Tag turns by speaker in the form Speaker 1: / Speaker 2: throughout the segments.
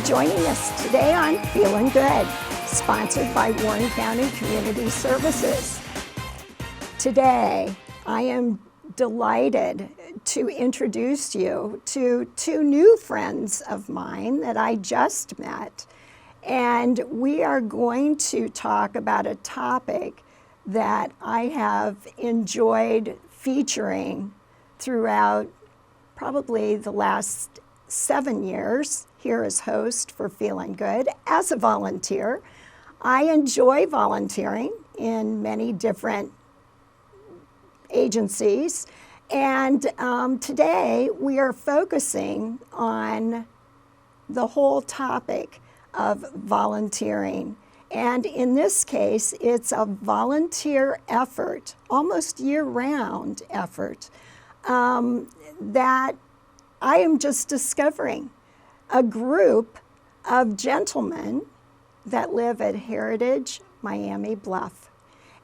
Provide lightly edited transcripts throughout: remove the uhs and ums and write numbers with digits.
Speaker 1: joining us today on Feelin Good, sponsored by Warren County Community Services. Today, I am delighted to introduce you to two new friends of mine that I just met. And we are going to talk about a topic that I have enjoyed featuring throughout probably the last 7 years here as host for Feelin Good as a volunteer. I enjoy volunteering in many different agencies, and today we are focusing on the whole topic of volunteering. And in this case, it's a volunteer effort, almost year-round effort, that I am just discovering. A group of gentlemen that live at Heritage Miami Bluff.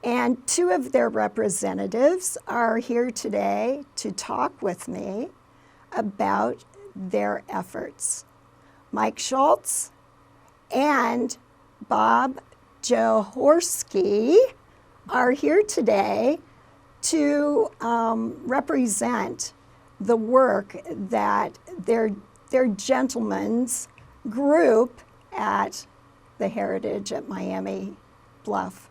Speaker 1: And two of their representatives are here today to talk with me about their efforts. Mike Schultz and Bob Jaworski are here today to represent the work that their gentlemen's group at the Heritage at Miami Bluff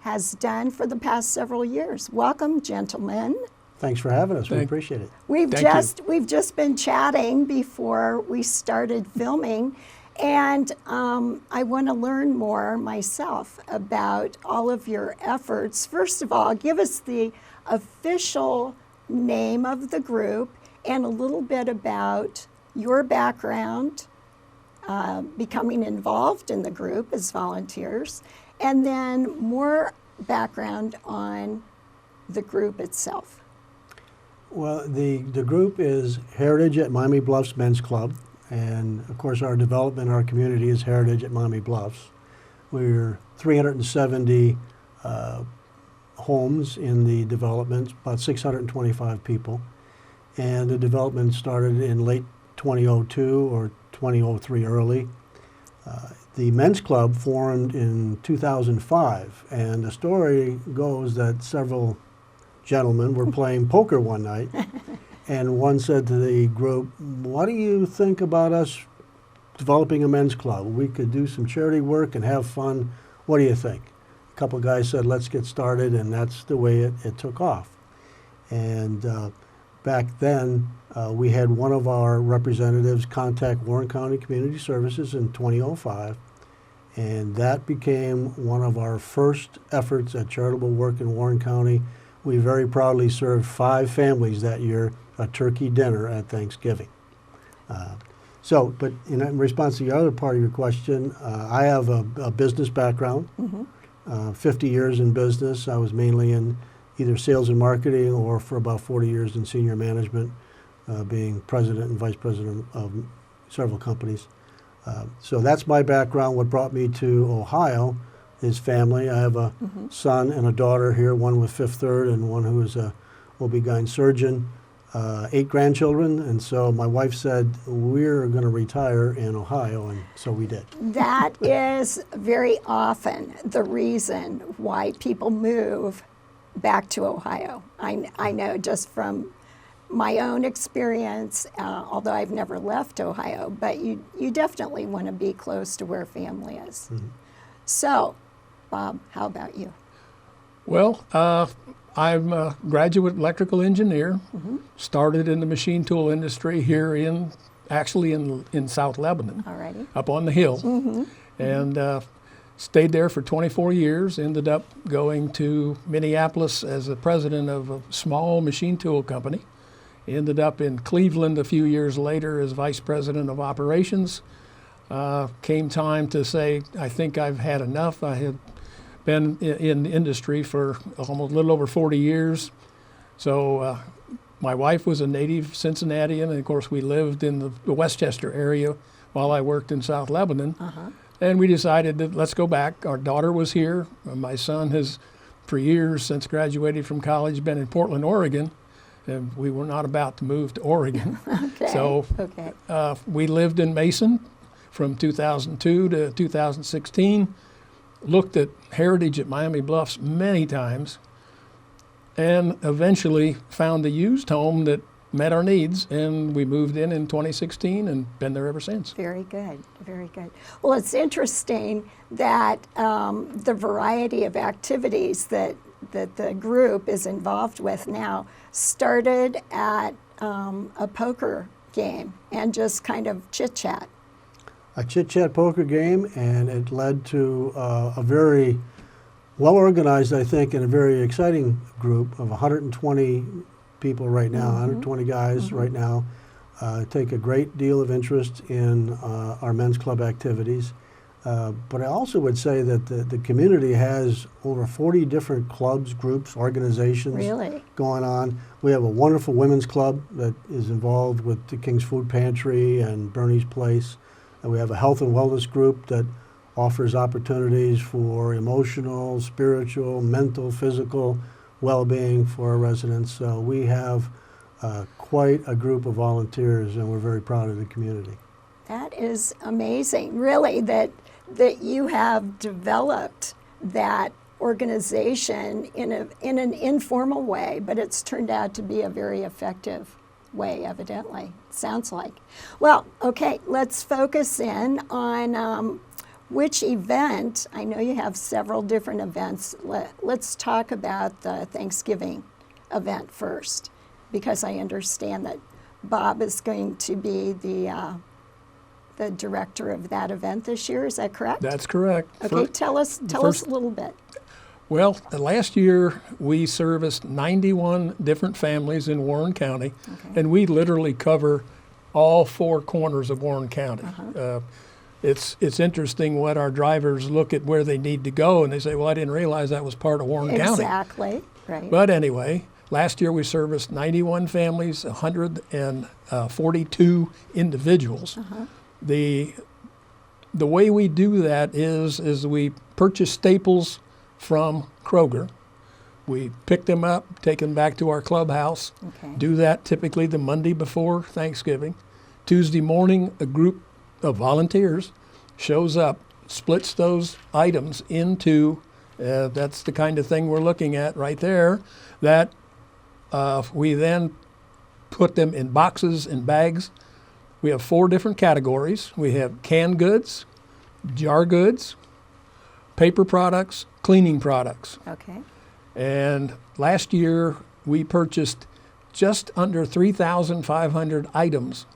Speaker 1: has done for the past several years. Welcome, gentlemen.
Speaker 2: Thanks for having us. We appreciate it.
Speaker 1: We've just been chatting before we started filming, and I want to learn more myself about all of your efforts. First of all, give us the official name of the group and a little bit about your background, becoming involved in the group as volunteers, and then more background on the group itself.
Speaker 2: Well, the group is Heritage at Miami Bluffs Men's Club, and of course our development in our community is Heritage at Miami Bluffs. We're 370 homes in the development, about 625 people, and the development started in late 2002 or 2003 early. The men's club formed in 2005, and the story goes that several gentlemen were playing poker one night, and one said to the group, "What do you think about us developing a men's club? We could do some charity work and have fun. What do you think?" A couple of guys said, "Let's get started," and that's the way it took off. And back then, we had one of our representatives contact Warren County Community Services in 2005, and that became one of our first efforts at charitable work in Warren County. We very proudly served 5 families that year a turkey dinner at Thanksgiving. But in response to the other part of your question, I have a business background, 50 years in business. I was mainly in either sales and marketing or for about 40 years in senior management, being president and vice president of several companies. So that's my background. What brought me to Ohio is family. I have a son and a daughter here, one with Fifth Third and one who is a OB-GYN surgeon, 8 grandchildren, and so my wife said, we're going to retire in Ohio, and so we did.
Speaker 1: That is very often the reason why people move back to Ohio. I know just from my own experience, although I've never left Ohio, but you definitely want to be close to where family is. So, Bob, how about you?
Speaker 3: Well, I'm a graduate electrical engineer, started in the machine tool industry here in South Lebanon, up on the hill, and stayed there for 24 years, ended up going to Minneapolis as the president of a small machine tool company, ended up in Cleveland a few years later as vice president of operations. Came time to say, I think I've had enough. I had been in the industry for almost a little over 40 years. So my wife was a native Cincinnatian, and of course we lived in the Westchester area while I worked in South Lebanon. And we decided that let's go back. Our daughter was here. My son has, for years since graduated from college, been in Portland, Oregon. And we were not about to move to Oregon. So we lived in Mason from 2002 to 2016, looked at heritage at Miami Bluffs many times, and eventually found a used home that met our needs, and we moved in 2016 and been there ever since.
Speaker 1: Very good, very good. Well, it's interesting that the variety of activities that the group is involved with now started at a poker game and just kind of chit-chat.
Speaker 2: A chit-chat poker game, and it led to a very well-organized, I think, and a very exciting group of 120 people right now, 120 guys right now, take a great deal of interest in our men's club activities. But I also would say that the community has over 40 different clubs, groups, organizations going on. We have a wonderful women's club that is involved with the King's Food Pantry and Bernie's Place. And we have a health and wellness group that offers opportunities for emotional, spiritual, mental, physical well-being for our residents. So we have quite a group of volunteers, and we're very proud of the community.
Speaker 1: That is amazing, really, that you have developed that organization in an informal way, but it's turned out to be a very effective way, evidently, sounds like. Well, okay, let's focus in on which event. I know you have several different events. Let's talk about the Thanksgiving event first, because I understand that Bob is going to be the director of that event this year. Is that correct?
Speaker 3: That's correct.
Speaker 1: Okay, tell us a little bit.
Speaker 3: Well, last year we serviced 91 different families in Warren County, and we literally cover all four corners of Warren County. It's interesting what our drivers look at where they need to go, and they say, well, I didn't realize that was part of Warren County.
Speaker 1: Exactly, right.
Speaker 3: But anyway, last year we serviced 91 families, 142 individuals. The way we do that is we purchase staples from Kroger. We pick them up, take them back to our clubhouse, do that typically the Monday before Thanksgiving. Tuesday morning, a group of volunteers shows up, splits those items into, that's the kind of thing we're looking at right there, that we then put them in boxes and bags. We have 4 different categories. We have canned goods, jar goods, paper products, cleaning products.
Speaker 1: Okay.
Speaker 3: And last year we purchased just under 3,500 items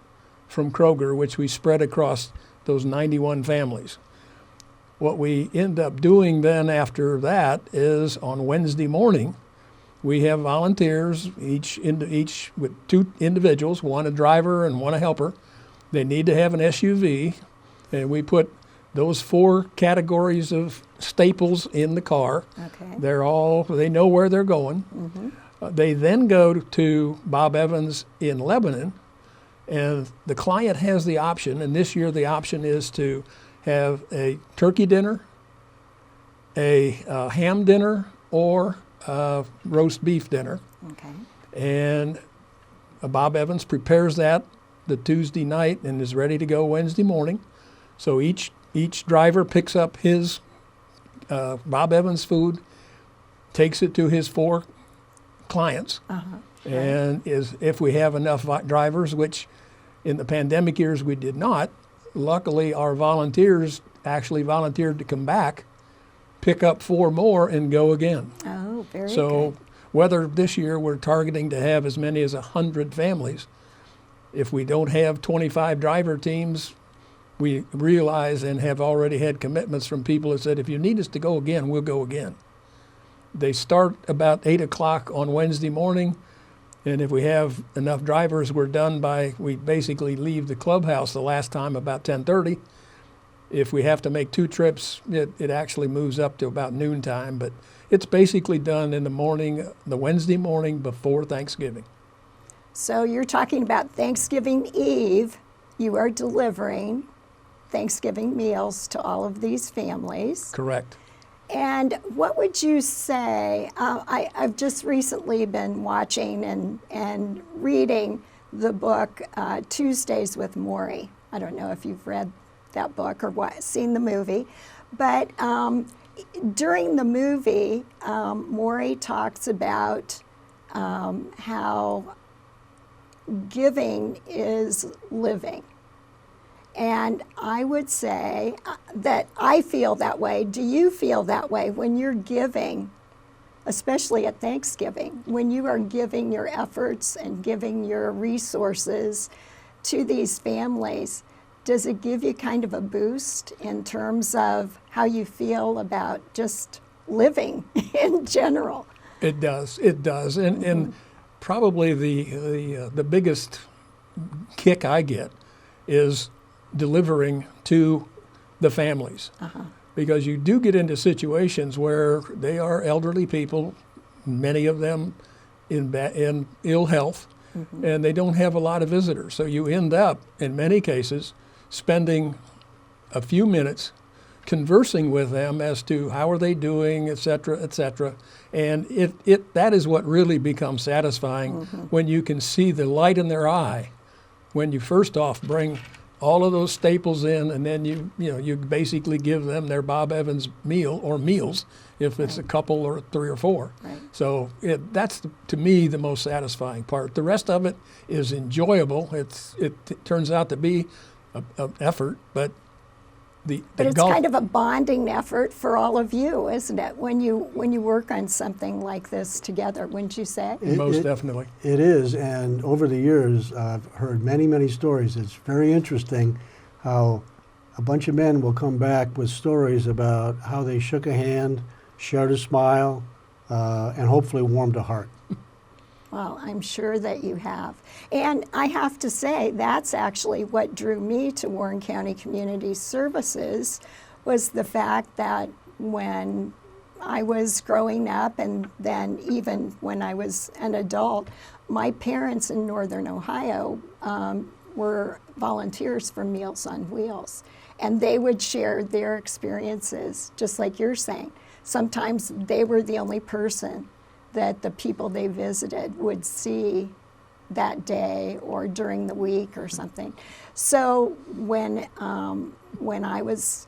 Speaker 3: from Kroger, which we spread across those 91 families. What we end up doing then after that is on Wednesday morning, we have volunteers, each with 2 individuals, one a driver and one a helper. They need to have an SUV, and we put those 4 categories of staples in the car. They know where they're going. They then go to Bob Evans in Lebanon, and the client has the option, and this year the option is to have a turkey dinner, a ham dinner, or a roast beef dinner. And Bob Evans prepares that the Tuesday night and is ready to go Wednesday morning. So each driver picks up his Bob Evans food, takes it to his 4 clients, and if we have enough drivers, which in the pandemic years we did not, luckily our volunteers actually volunteered to come back, pick up 4 more, and go again.
Speaker 1: Oh, very good.
Speaker 3: So whether this year we're targeting to have as many as 100 families, if we don't have 25 driver teams, we realize and have already had commitments from people that said, if you need us to go again, we'll go again. They start about 8 o'clock on Wednesday morning, and if we have enough drivers, we basically leave the clubhouse the last time about 10:30. If we have to make 2 trips, it actually moves up to about noontime, but it's basically done in the morning, the Wednesday morning before Thanksgiving.
Speaker 1: So you're talking about Thanksgiving Eve. You are delivering Thanksgiving meals to all of these families.
Speaker 3: Correct.
Speaker 1: And what would you say, I've just recently been watching and reading the book Tuesdays with Maury. I don't know if you've read that book or seen the movie, but during the movie, Maury talks about how giving is living. And I would say that I feel that way. Do you feel that way when you're giving, especially at Thanksgiving, when you are giving your efforts and giving your resources to these families? Does it give you kind of a boost in terms of how you feel about just living in general?
Speaker 3: It does. It does. And probably the biggest kick I get is delivering to the families. Because you do get into situations where they are elderly people, many of them in ill health, and they don't have a lot of visitors. So you end up, in many cases, spending a few minutes conversing with them as to how are they doing, et cetera, et cetera. And that is what really becomes satisfying when you can see the light in their eye when you first off bring all of those staples in, and then you basically give them their Bob Evans meal or meals if it's a couple or 3 or 4.
Speaker 1: Right.
Speaker 3: So that's to me the most satisfying part. The rest of it is enjoyable. It turns out to be an effort, but
Speaker 1: But it's kind of a bonding effort for all of you, isn't it? When you work on something like this together, wouldn't you say?
Speaker 3: Most definitely.
Speaker 2: It is, and over the years, I've heard many, many stories. It's very interesting how a bunch of men will come back with stories about how they shook a hand, shared a smile, and hopefully warmed a heart.
Speaker 1: Well, I'm sure that you have. And I have to say, that's actually what drew me to Warren County Community Services, was the fact that when I was growing up, and then even when I was an adult, my parents in Northern Ohio were volunteers for Meals on Wheels. And they would share their experiences, just like you're saying. Sometimes they were the only person that the people they visited would see that day or during the week or something. So when I was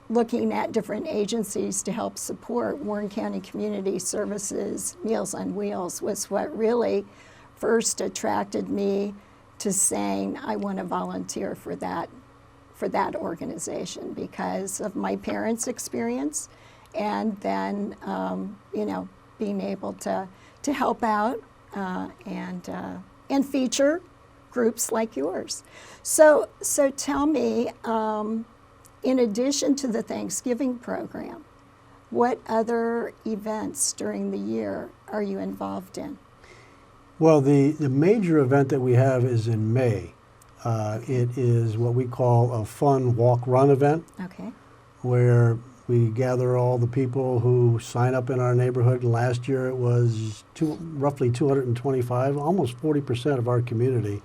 Speaker 1: looking at different agencies to help support, Warren County Community Services Meals on Wheels was what really first attracted me to saying I want to volunteer for that organization because of my parents' experience, and then being able to help out and feature groups like yours. So tell me, in addition to the Thanksgiving program, what other events during the year are you involved in?
Speaker 2: Well, the major event that we have is in May. It is what we call a fun walk-run event.
Speaker 1: Okay.
Speaker 2: Where we gather all the people who sign up in our neighborhood. Last year it was roughly 225, almost 40% of our community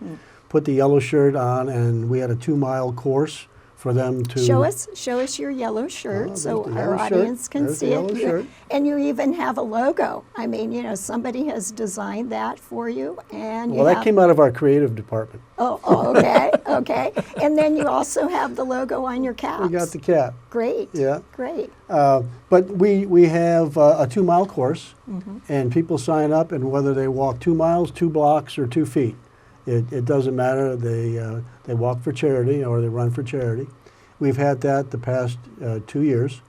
Speaker 2: put the yellow shirt on, and we had a 2-mile course for them to...
Speaker 1: Show us your yellow shirt so our audience can see it.
Speaker 2: Shirt.
Speaker 1: And you even have a logo. I mean, somebody has designed that for you. And
Speaker 2: well, that came out of our creative department.
Speaker 1: Oh, okay, okay. And then you also have the logo on your caps.
Speaker 2: We got the cap.
Speaker 1: Great.
Speaker 2: Yeah.
Speaker 1: Great.
Speaker 2: But we have a 2-mile course, and people sign up, and whether they walk 2 miles, 2 blocks, or 2 feet, it doesn't matter. They walk for charity or they run for charity. We've had that the past 2 years.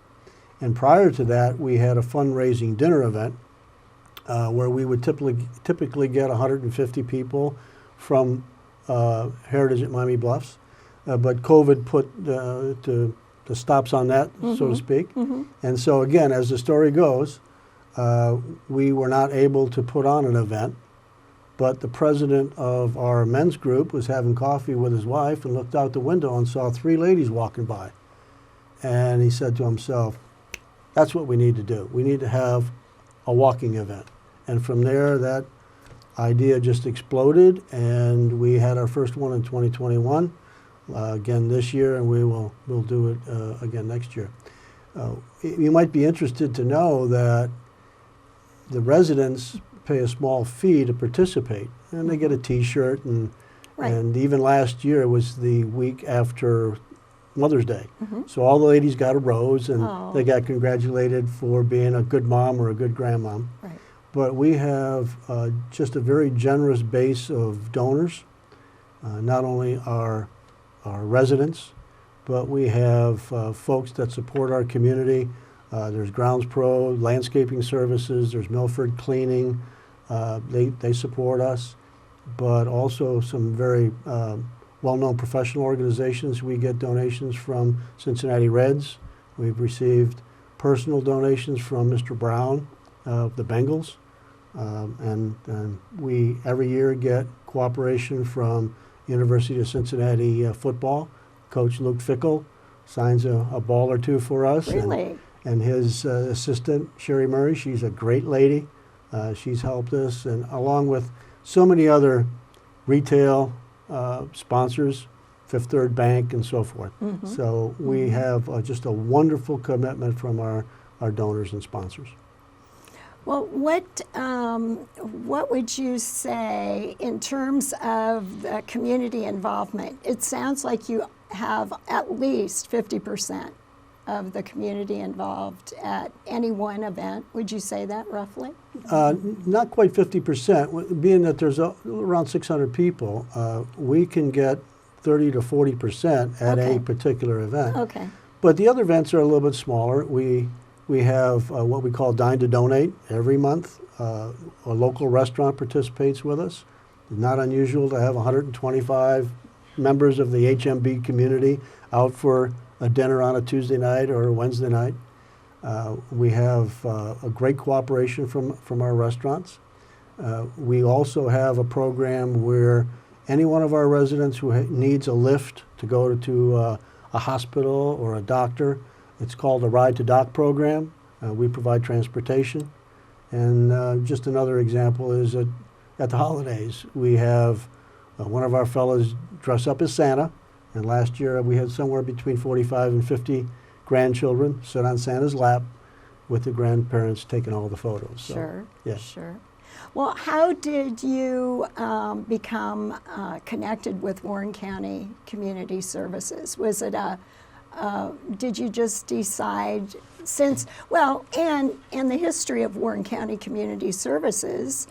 Speaker 2: And prior to that, we had a fundraising dinner event where we would typically get 150 people from Heritage at Miami Bluffs. But COVID put the stops on that, so to speak. And so again, as the story goes, we were not able to put on an event. But the president of our men's group was having coffee with his wife and looked out the window and saw 3 ladies walking by. And he said to himself, that's what we need to do. We need to have a walking event. And from there, that idea just exploded, and we had our first one in 2021, again this year, and we'll do it again next year. You might be interested to know that the residents pay a small fee to participate, and they get a T-shirt, and even last year was the week after Mother's Day. So all the ladies got a rose, and they got congratulated for being a good mom or a good grandmom.
Speaker 1: Right.
Speaker 2: But we have just a very generous base of donors, not only our residents, but we have folks that support our community. There's Grounds Pro, landscaping services, there's Milford Cleaning, they support us, but also some very well-known professional organizations. We get donations from Cincinnati Reds. We've received personal donations from Mr. Brown of the Bengals. And we every year get cooperation from University of Cincinnati football. Coach Luke Fickle signs a ball or two for us.
Speaker 1: Really?
Speaker 2: And his assistant, Sherry Murray, she's a great lady. She's helped us, and along with so many other retail sponsors, Fifth Third Bank and so forth. So we have just a wonderful commitment from our donors and sponsors.
Speaker 1: Well, what would you say in terms of the community involvement? It sounds like you have at least 50% of the community involved at any one event. Would you say that roughly?
Speaker 2: Not quite 50%. Being that there's around 600 people, we can get 30 to 40% at a particular event.
Speaker 1: Okay.
Speaker 2: But the other events are a little bit smaller. We have what we call Dine to Donate every month. A local restaurant participates with us. It's not unusual to have 125 members of the HMB community out for a dinner on a Tuesday night or a Wednesday night. We have a great cooperation from our restaurants. We also have a program where any one of our residents who needs a lift to go to a hospital or a doctor, it's called a Ride to Doc program. We provide transportation. And just another example is at the holidays, we have one of our fellows dress up as Santa. And last year we had somewhere between 45 and 50 grandchildren sit on Santa's lap with the grandparents taking all the photos. So,
Speaker 1: Sure,
Speaker 2: yeah.
Speaker 1: sure. Well, how did you become connected with Warren County Community Services? Was it did you just decide and the history of Warren County Community Services,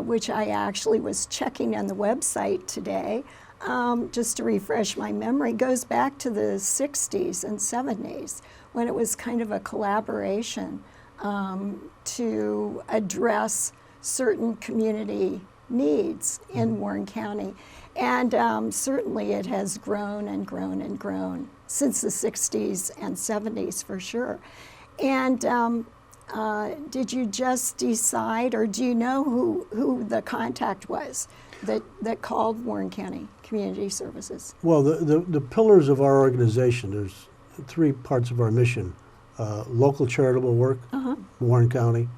Speaker 1: which I actually was checking on the website today, just to refresh my memory, goes back to the 60s and 70s when it was kind of a collaboration to address certain community needs in Warren County. And certainly it has grown and grown and grown since the 60s and 70s for sure. And did you just decide, or do you know who the contact was that called Warren County Community Services?
Speaker 2: Well, the pillars of our organization, there's three parts of our mission. Local charitable work, Warren County,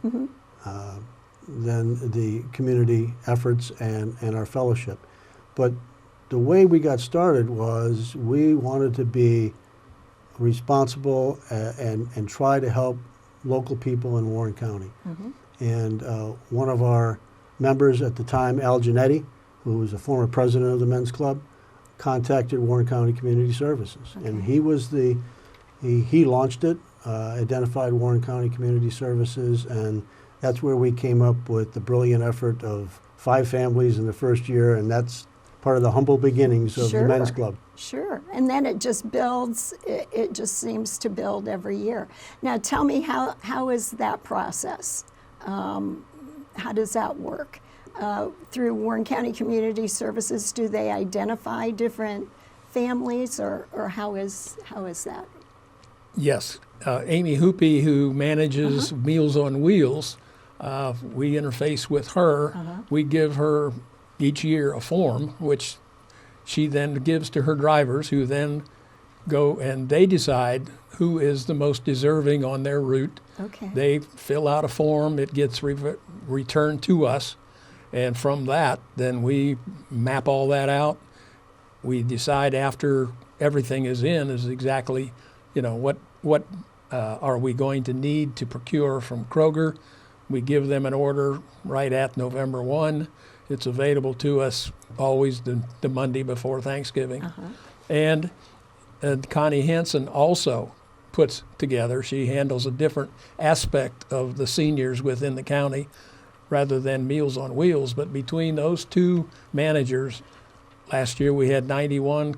Speaker 2: then the community efforts and our fellowship. But the way we got started was we wanted to be responsible and try to help local people in Warren County. And one of our members at the time, Al Giannetti, who was a former president of the men's club, contacted Warren County Community Services. And he was he launched it, identified Warren County Community Services, and that's where we came up with the brilliant effort of 5 families in the first year, and that's part of the humble beginnings of the men's club.
Speaker 1: Sure, and then it just builds, it just seems to build every year. Now tell me, how is that process? How does that work? Through Warren County Community Services, do they identify different families, or how is that?
Speaker 3: Yes, Amy Hoopy, who manages Meals on Wheels, we interface with her. We give her each year a form, which she then gives to her drivers, who then go and they decide who is the most deserving on their route.
Speaker 1: Okay.
Speaker 3: They fill out a form, it gets returned to us, and from that, then we map all that out. We decide after everything is exactly, what are we going to need to procure from Kroger. We give them an order right at November 1. It's available to us always the Monday before Thanksgiving. And Connie Henson also puts together. She handles a different aspect of the seniors within the county rather than Meals on Wheels. But between those two managers, last year we had 91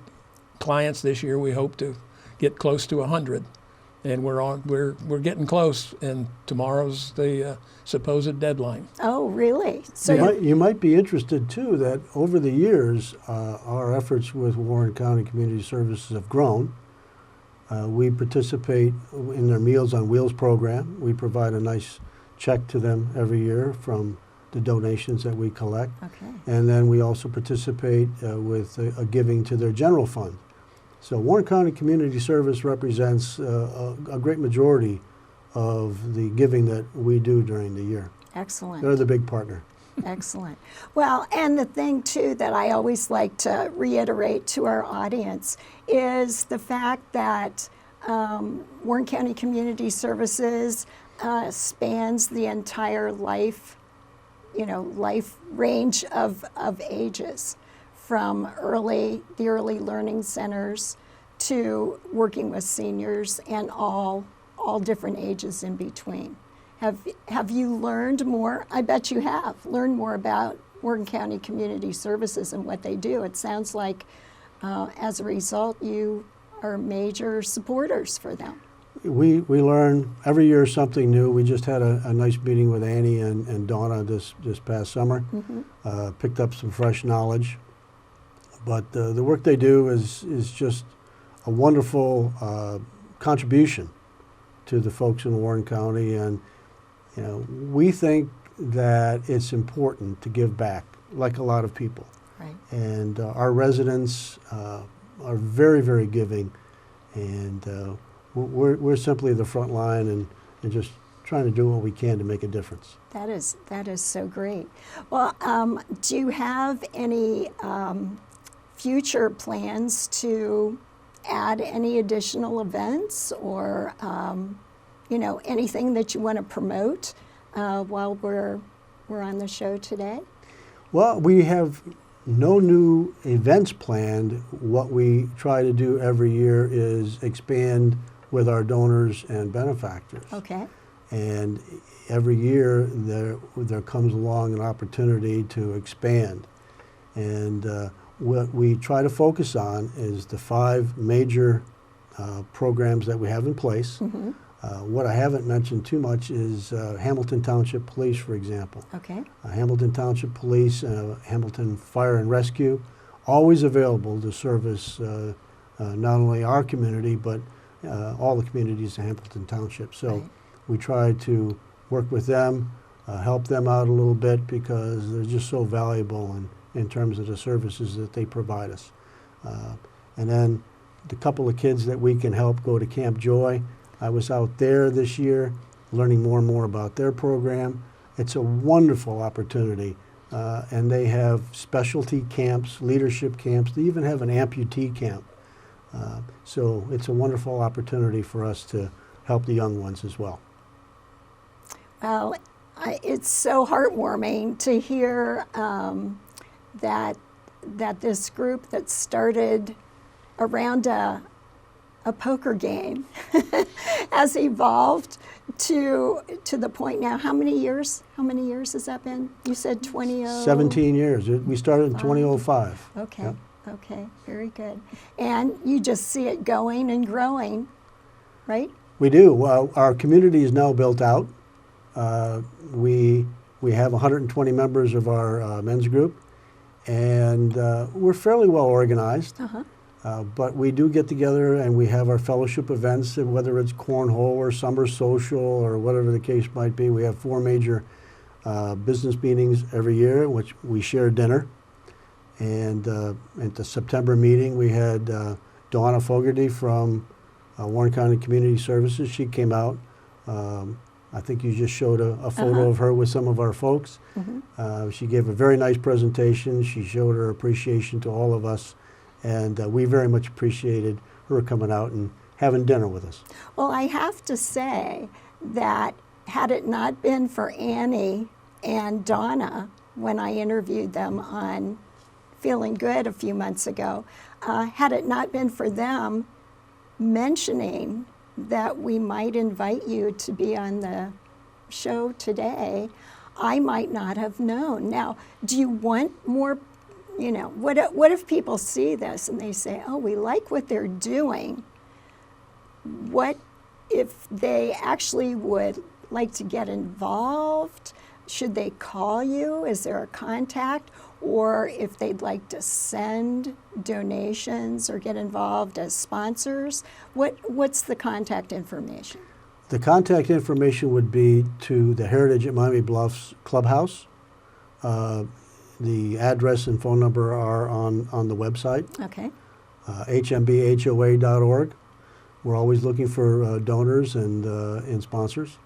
Speaker 3: clients. This year we hope to get close to 100. And we're getting close, and tomorrow's the supposed deadline.
Speaker 1: Oh, really? So
Speaker 2: you might be interested too that over the years, our efforts with Warren County Community Services have grown. We participate in their Meals on Wheels program. We provide a nice check to them every year from the donations that we collect.
Speaker 1: Okay.
Speaker 2: And then we also participate with a giving to their general fund. So Warren County Community Service represents a great majority of the giving that we do during the year.
Speaker 1: Excellent.
Speaker 2: They're the big partner.
Speaker 1: Excellent. Well, and the thing too that I always like to reiterate to our audience is the fact that Warren County Community Services spans the entire life range of ages, from the early learning centers to working with seniors and all different ages in between. Have you learned more? I bet you have learned more about Warren County Community Services and what they do. It sounds like as a result you are major supporters for them.
Speaker 2: We learn every year something new. We just had a nice meeting with Annie and Donna this past summer. Mm-hmm. Picked up some fresh knowledge. But the work they do is just a wonderful contribution to the folks in Warren County, and we think that it's important to give back, like a lot of people.
Speaker 1: Right.
Speaker 2: And our residents are very, very giving, and we're simply the front line and just trying to do what we can to make a difference.
Speaker 1: That is so great. Well, do you have any future plans to add any additional events or anything that you want to promote while we're on the show today?
Speaker 2: Well, we have no new events planned. What we try to do every year is expand with our donors and benefactors.
Speaker 1: Okay.
Speaker 2: And every year there comes along an opportunity to expand. And what we try to focus on is the 5 major programs that we have in place. Mm-hmm. What I haven't mentioned too much is Hamilton Township Police, for example.
Speaker 1: Okay.
Speaker 2: Hamilton Township Police, Hamilton Fire and Rescue, always available to service not only our community, but all the communities in Hamilton Township. So
Speaker 1: right.
Speaker 2: We try to work with them, help them out a little bit, because they're just so valuable in terms of the services that they provide us. And then the couple of kids that we can help go to Camp Joy. I was out there this year learning more and more about their program. It's a wonderful opportunity. And they have specialty camps, leadership camps. They even have an amputee camp. So it's a wonderful opportunity for us to help the young ones as well.
Speaker 1: Well, it's so heartwarming to hear that this group that started around a poker game has evolved to the point now. How many years has that been? You said
Speaker 2: 17 years. We started in 2005.
Speaker 1: Okay.
Speaker 2: Yep.
Speaker 1: Okay, very good. And you just see it going and growing, right?
Speaker 2: We do. Well, our community is now built out. We have 120 members of our men's group, and we're fairly well organized.
Speaker 1: Uh-huh.
Speaker 2: But we do get together and we have our fellowship events, and whether it's cornhole or summer social or whatever the case might be. We have 4 major business meetings every year, in which we share dinner. And at the September meeting, we had Donna Fogarty from Warren County Community Services. She came out. I think you just showed a photo of her with some of our folks. Mm-hmm. She gave a very nice presentation. She showed her appreciation to all of us. And we very much appreciated her coming out and having dinner with us.
Speaker 1: Well, I have to say that had it not been for Annie and Donna, when I interviewed them on Feelin Good a few months ago, had it not been for them, mentioning that we might invite you to be on the show today, I might not have known. Now, do you want more, what if people see this and they say, oh, we like what they're doing? What if they actually would like to get involved? Should they call you? Is there a contact? Or if they'd like to send donations or get involved as sponsors, what's the contact information?
Speaker 2: The contact information would be to the Heritage at Miami Bluffs Clubhouse. The address and phone number are on the website.
Speaker 1: Okay.
Speaker 2: hmbhoa.org. We're always looking for donors and sponsors.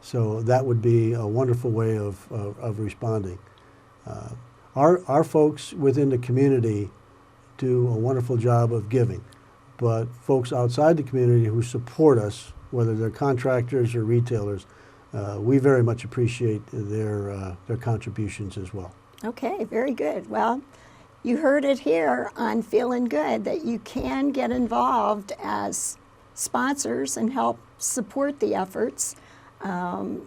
Speaker 2: So that would be a wonderful way of responding. Our folks within the community do a wonderful job of giving, but folks outside the community who support us, whether they're contractors or retailers, we very much appreciate their contributions as well.
Speaker 1: Okay, very good. Well, you heard it here on Feelin Good that you can get involved as sponsors and help support the efforts. I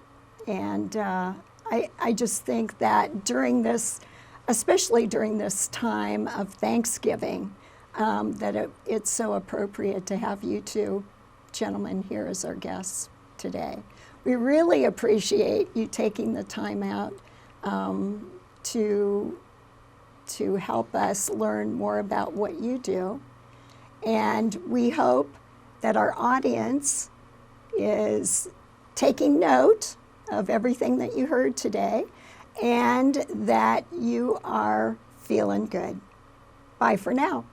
Speaker 1: just think that during this, especially during this time of Thanksgiving, that it's so appropriate to have you two gentlemen here as our guests today. We really appreciate you taking the time out to help us learn more about what you do. And we hope that our audience is taking note of everything that you heard today and that you are feeling good. Bye for now.